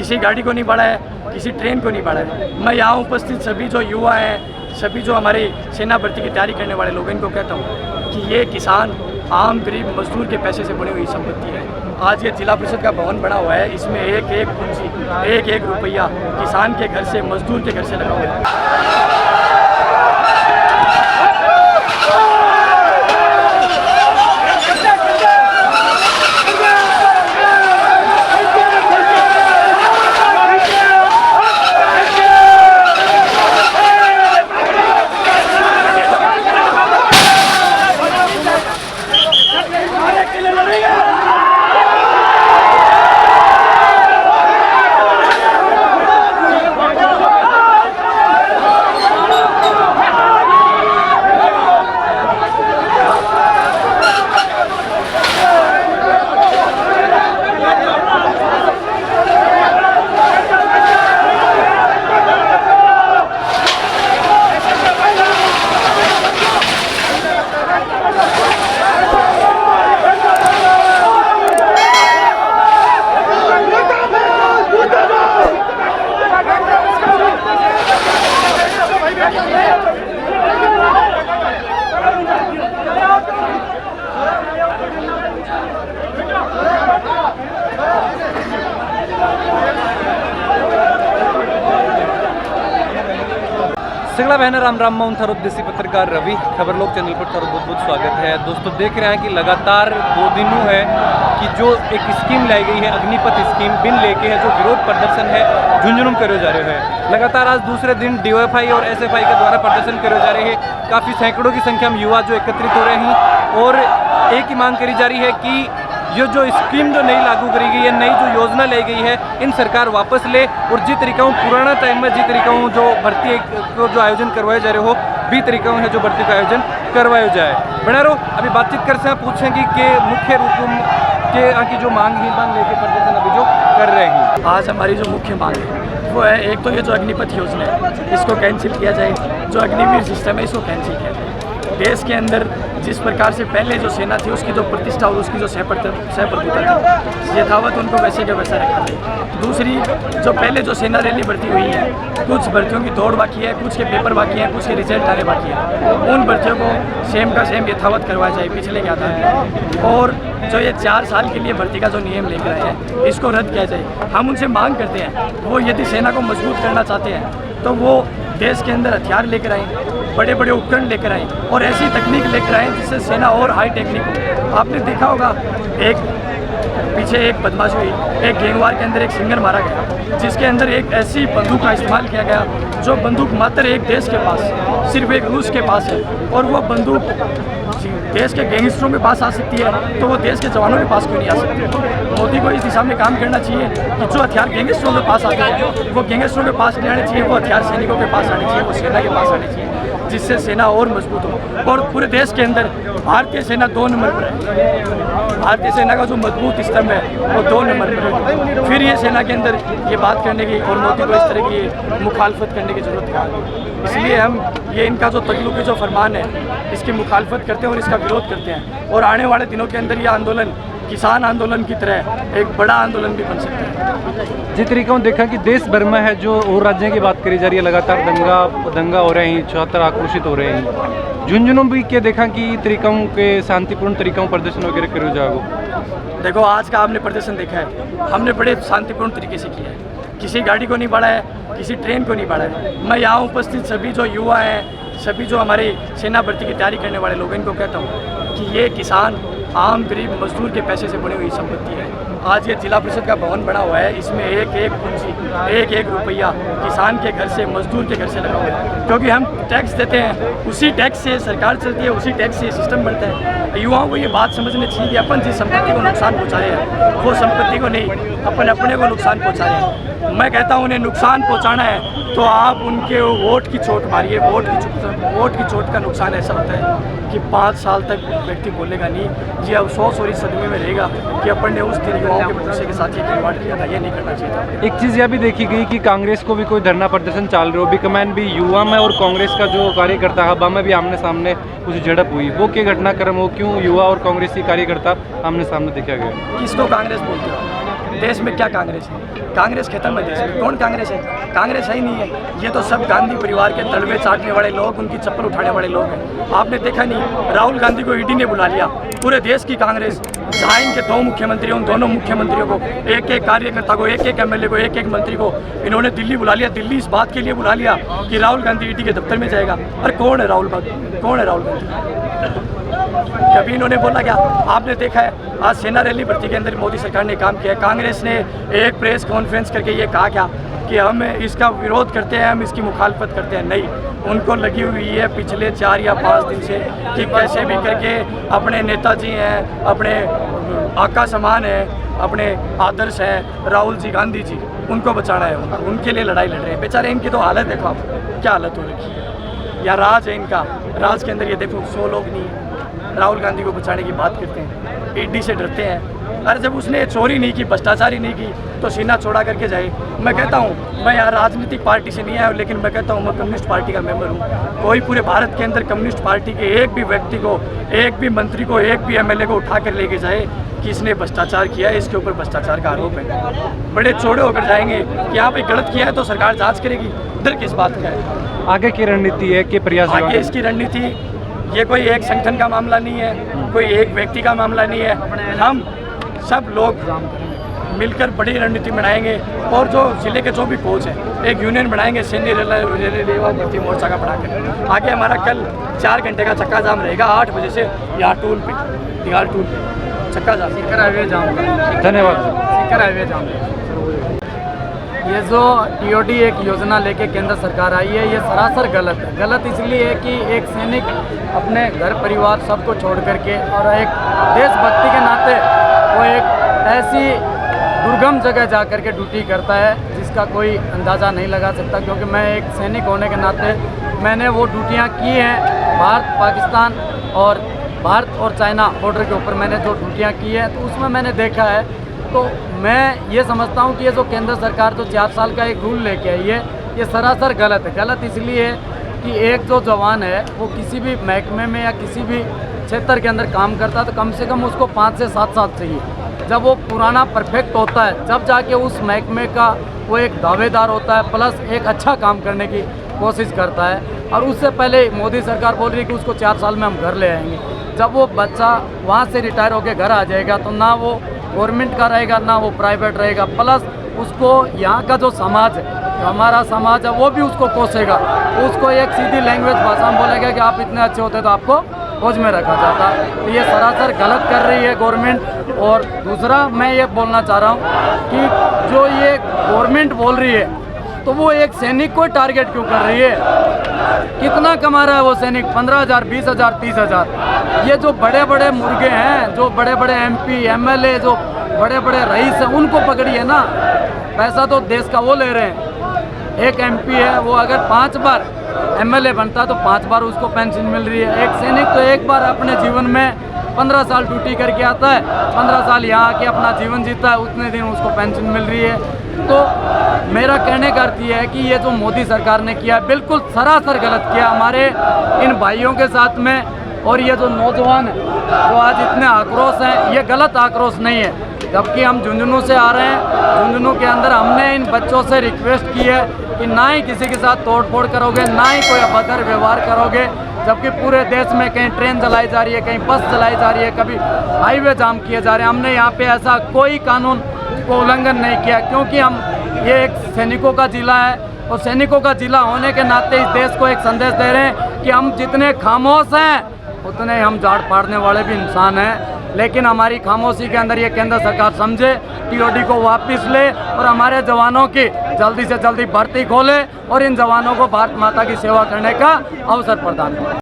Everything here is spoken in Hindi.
किसी गाड़ी को नहीं बढ़ा है, किसी ट्रेन को नहीं बढ़ा है। मैं यहाँ उपस्थित सभी जो युवा हैं, सभी जो हमारी सेना भर्ती की तैयारी करने वाले लोग, इनको कहता हूँ कि ये किसान आम गरीब मजदूर के पैसे से बनी हुई संपत्ति है। आज ये जिला परिषद का भवन बना हुआ है, इसमें एक एक पूंजी, एक एक रुपया किसान के घर से, मजदूर के घर से लगा हुआ है। सगला बहना राम राम माउंट थारो देसी पत्रकार रवि खबर लोग चैनल पर थारो बहुत बहुत स्वागत है। दोस्तों देख रहे हैं कि लगातार 2 दिनों है कि जो एक स्कीम लाई गई है अग्निपथ स्कीम बिन लेके है, जो विरोध प्रदर्शन है झुंझुनू करे जा रहे हैं। लगातार आज दूसरे दिन DYFI और SFI के द्वारा प्रदर्शन करे जा रहे हैं। काफ़ी सैकड़ों की संख्या में युवा जो एकत्रित हो रहे हैं और एक ही मांग करी जा रही है कि ये जो स्कीम जो नई लागू करी गई है, नई जो योजना लाई गई है, इन सरकार वापस ले और जिस तरीका पुराना टाइम में जिस तरीका जो भर्ती को जो आयोजन करवाए जा रहे हो भी तरीका है जो भर्ती का आयोजन करवाया जाए। बना रहो अभी बातचीत करते हैं, पूछेंगे कि मुख्य रूप के की जो मांग लेके प्रदर्शन अभी जो कर रहे हैं। आज हमारी जो मुख्य मांग है वो है, एक तो ये जो अग्निपथ योजना है इसको कैंसिल किया जाए, जो अग्निवीर सिस्टम है इसको कैंसिल किया जाए। देश के अंदर जिस प्रकार से पहले जो सेना थी उसकी जो प्रतिष्ठा और उसकी जो सहप्रभुता थी यथावत उनको वैसे के वैसा रखा जाए। दूसरी, जो पहले जो सेना रैली भर्ती हुई है, कुछ भर्तियों की दौड़ बाकी है, कुछ के पेपर बाकी हैं, कुछ के रिजल्ट आने बाकी है, उन भर्तियों को सेम का सेम यथावत करवाया जाए पिछले के आधार पर। और जो ये 4 साल के लिए भर्ती का जो नियम लेकर आए हैं इसको रद्द किया जाए। हम उनसे मांग करते हैं, वो यदि सेना को मजबूत करना चाहते हैं तो वो देश के अंदर हथियार लेकर आएँ, बड़े बड़े उपकरण लेकर आएँ और ऐसी तकनीक लेकर आएँ जिससे सेना और हाई टेक्निक हो। आपने देखा होगा पीछे एक बदमाशी हुई, एक गैंगवार के अंदर एक सिंगर मारा गया जिसके अंदर एक ऐसी बंदूक का इस्तेमाल किया गया जो बंदूक मात्र एक देश के पास, सिर्फ एक रूस के पास है, और वो बंदूक देश के गैंगस्टरों के पास आ सकती है तो वो देश के जवानों के पास क्यों नहीं आ सकती। मोदी को इस दिशा में काम करना चाहिए कि जो हथियार गैंगस्टरों के पास आते हैं वो गैंगस्टरों के पास नहीं आने चाहिए, वो हथियार सैनिकों के पास आने चाहिए, वो सेना के पास आने चाहिए, जिससे सेना और मजबूत हो। और पूरे देश के अंदर भारतीय सेना 2 नंबर पर है। भारतीय सेना का जो मजबूत स्तंभ है वो 2 नंबर पर है। फिर ये सेना के अंदर ये बात करने की और मोदी को इस तरह की मुखालफत करने की जरूरत है। इसलिए हम ये इनका जो तकल्लुकी जो फरमान है इसकी मुखालफत करते हैं और इसका विरोध करते हैं। और आने वाले दिनों के अंदर ये आंदोलन किसान आंदोलन की तरह एक बड़ा आंदोलन भी बन सकता है। जिस तरीके से देखा कि देश भर में है जो और राज्यों की बात करी जा रही है, लगातार दंगा हो रहे हैं, छात्र आक्रोशित हो रहे हैं। झुंझुनू भी क्या देखा कि तरीकों के शांतिपूर्ण तरीकों प्रदर्शन वगैरह करो जाओ। देखो आज का आपने प्रदर्शन देखा है, हमने बड़े शांतिपूर्ण तरीके से किया है, किसी गाड़ी को नहीं बढ़ा है, किसी ट्रेन को नहीं बढ़ा है। मैं यहाँ उपस्थित सभी जो युवा हैं, सभी जो हमारी सेना भर्ती की तैयारी करने वाले लोग, इनको कहता हूँ कि ये किसान आम गरीब मजदूर के पैसे से बनी हुई संपत्ति है। आज ये जिला परिषद का भवन बना हुआ है, इसमें एक एक पूंजी, एक एक रुपया किसान के घर से, मजदूर के घर से लगा हुआ है। क्योंकि हम टैक्स देते हैं, उसी टैक्स से सरकार चलती है, उसी टैक्स से सिस्टम बनता है। युवाओं को ये बात समझनी चाहिए कि अपन जिस संपत्ति को नुकसान पहुँचा रहे हैं वो संपत्ति को नहीं, अपन अपने को नुकसान पहुँचा रहे हैं। मैं कहता हूँ उन्हें नुकसान पहुँचाना है तो आप उनके वोट की चोट मारिए। वोट की चोट का नुकसान ऐसा होता है कि 5 साल तक व्यक्ति बोलेगा नहीं, जी अफसोस और इस सदमे में रहेगा कि अपन ने उस दिन युवाओं के भविष्य के साथ ये खिलवाड़ किया था, ये नहीं करना चाहिए था। एक चीज़ यह भी देखी गई कि कांग्रेस को भी कोई धरना प्रदर्शन चल रहा हो, बिकमैन भी युवा में और कांग्रेस का जो कार्यकर्ता हवा में भी आमने सामने कुछ झड़प हुई, वो क्या घटनाक्रम हो, क्यों युवा और कांग्रेसी कार्यकर्ता आमने सामने देखा गया? किसको कांग्रेस बोलते हो? देश में क्या कांग्रेस है? कांग्रेस खत्म है देश में। कौन कांग्रेस है? कांग्रेस है ही नहीं है। ये तो सब गांधी परिवार के तलवे चाटने वाले लोग, उनकी चप्पल उठाने वाले लोग हैं। आपने देखा नहीं, राहुल गांधी को ईडी ने बुला लिया। पूरे देश की कांग्रेस, जहाँ इनके 2 मुख्यमंत्री, उन दोनों मुख्यमंत्रियों को, एक एक कार्यकर्ता को, एक एक एमएलए को, एक एक मंत्री को इन्होंने दिल्ली बुला लिया। दिल्ली इस बात के लिए बुला लिया कि राहुल गांधी ईडी के दफ्तर में जाएगा। अरे कौन है राहुल गांधी? कौन है राहुल गांधी? कभी इन्होंने बोला क्या? आपने देखा है आज सेना रैली भर्ती के अंदर मोदी सरकार ने काम किया है। कांग्रेस ने एक प्रेस कॉन्फ्रेंस करके ये कहा क्या कि हम इसका विरोध करते हैं, हम इसकी मुखालफत करते हैं? नहीं, उनको लगी हुई है पिछले 4 या 5 दिन से कि कैसे भी करके अपने नेताजी हैं, अपने आका समान हैं, अपने आदर्श हैं राहुल जी गांधी जी, उनको बचाना है। उनके लिए लड़ाई लड़ रहे हैं। बेचारे इनकी तो हालत देखो आप, क्या हालत हो रखी है। या राज है इनका, राज के अंदर ये देखो 100 लोग नहीं है। राहुल गांधी को बचाने की बात करते हैं, ईडी से डरते हैं। अरे जब उसने चोरी नहीं की, भ्रष्टाचारी नहीं की, तो सीना चौड़ा करके जाए। मैं कहता हूँ, मैं यहाँ राजनीतिक पार्टी से नहीं आया, लेकिन मैं कहता हूँ मैं कम्युनिस्ट पार्टी का मेंबर हूँ। कोई पूरे भारत के अंदर कम्युनिस्ट पार्टी के एक भी व्यक्ति को, एक भी मंत्री को, एक भी एमएलए को उठा कर लेके जाए कि इसने भ्रष्टाचार किया है, इसके ऊपर भ्रष्टाचार का आरोप है, बड़े चौड़े होकर जाएंगे कि यहाँ पे गलत किया है तो सरकार जाँच करेगी। डर किस बात का है? आगे की रणनीति है कि प्रयास? आगे इसकी रणनीति, ये कोई एक संगठन का मामला नहीं है, कोई एक व्यक्ति का मामला नहीं है। हम सब लोग मिलकर बड़ी रणनीति बनाएंगे और जो जिले के जो भी कोच हैं एक यूनियन बनाएंगे, सैन्य रेवा भर्ती मोर्चा का बनाकर। आगे हमारा कल 4 घंटे का चक्का जाम रहेगा, 8 बजे से यहाँ टूल पे, दिगाल टूल पे चक्का जाम, सीकर हाईवे जाम। धन्यवाद। सीकर हाईवे जाम। ये जो टीओडी एक योजना लेके केंद्र सरकार आई है, ये सरासर गलत है। गलत इसलिए है कि एक सैनिक अपने घर परिवार सबको छोड़ करके और एक देशभक्ति के नाते वो एक ऐसी दुर्गम जगह जा कर के ड्यूटी करता है जिसका कोई अंदाज़ा नहीं लगा सकता। क्योंकि मैं एक सैनिक होने के नाते मैंने वो ड्यूटियाँ की हैं भारत पाकिस्तान और भारत और चाइना बॉर्डर के ऊपर मैंने जो ड्यूटियाँ की हैं, तो उसमें मैंने देखा है। तो मैं ये समझता हूँ कि ये जो केंद्र सरकार जो 4 साल का एक रूल लेके आई है, ये सरासर गलत है। गलत इसलिए है कि एक जो जवान है वो किसी भी महकमे में या किसी भी क्षेत्र के अंदर काम करता है तो कम से कम उसको 5 से 7 साल चाहिए। जब वो पुराना परफेक्ट होता है तब जाके उस महकमे का वो एक दावेदार होता है, प्लस एक अच्छा काम करने की कोशिश करता है। और उससे पहले मोदी सरकार बोल रही है कि उसको 4 साल में हम घर ले आएंगे। जब वो बच्चा वहाँ से रिटायर होकर घर आ जाएगा तो ना वो गवर्नमेंट का रहेगा ना वो प्राइवेट रहेगा, प्लस उसको यहाँ का जो समाज है, जो हमारा समाज है, वो भी उसको कोसेगा। उसको एक सीधी लैंग्वेज भाषा में बोलेगा कि आप इतने अच्छे होते तो आपको फौज में रखा जाता। तो ये सरासर गलत कर रही है गवर्नमेंट। और दूसरा मैं ये बोलना चाह रहा हूँ कि जो ये गवर्नमेंट बोल रही है तो वो एक सैनिक को टारगेट क्यों कर रही है? कितना कमा रहा है वो सैनिक? 15,000, 20,000, 30,000। ये जो बड़े बड़े मुर्गे हैं, जो बड़े बड़े एमपी एमएलए, जो बड़े बड़े रईस हैं, उनको पकड़िए ना। पैसा तो देश का वो ले रहे हैं। एक एमपी है, वो अगर 5 बार एमएलए बनता तो 5 बार उसको पेंशन मिल रही है। एक सैनिक तो एक बार अपने जीवन में 15 साल ड्यूटी करके आता है, 15 साल यहाँ आके अपना जीवन जीता है, उतने दिन उसको पेंशन मिल रही है। तो मेरा कहने का अर्थ ये है कि ये जो मोदी सरकार ने किया बिल्कुल सरासर गलत किया हमारे इन भाइयों के साथ में। और ये जो नौजवान है जो आज इतने आक्रोश हैं, ये गलत आक्रोश नहीं है। जबकि हम झुंझुनू से आ रहे हैं, झुंझुनू के अंदर हमने इन बच्चों से रिक्वेस्ट की है कि ना ही किसी के साथ तोड़फोड़ करोगे, ना ही कोई अभद्र व्यवहार करोगे। जबकि पूरे देश में कहीं ट्रेन चलाई जा रही है, कहीं बस चलाई जा रही है, कभी हाईवे जाम किए जा रहे हैं। हमने यहाँ पे ऐसा कोई कानून को उल्लंघन नहीं किया, क्योंकि हम ये एक सैनिकों का जिला है और सैनिकों का जिला होने के नाते इस देश को एक संदेश दे रहे हैं कि हम जितने खामोश हैं उतने हम झाड़ फाड़ने वाले भी इंसान हैं। लेकिन हमारी खामोशी के अंदर ये केंद्र सरकार समझे, टीओडी को वापस ले और हमारे जवानों की जल्दी से जल्दी भर्ती खोले और इन जवानों को भारत माता की सेवा करने का अवसर प्रदान करे।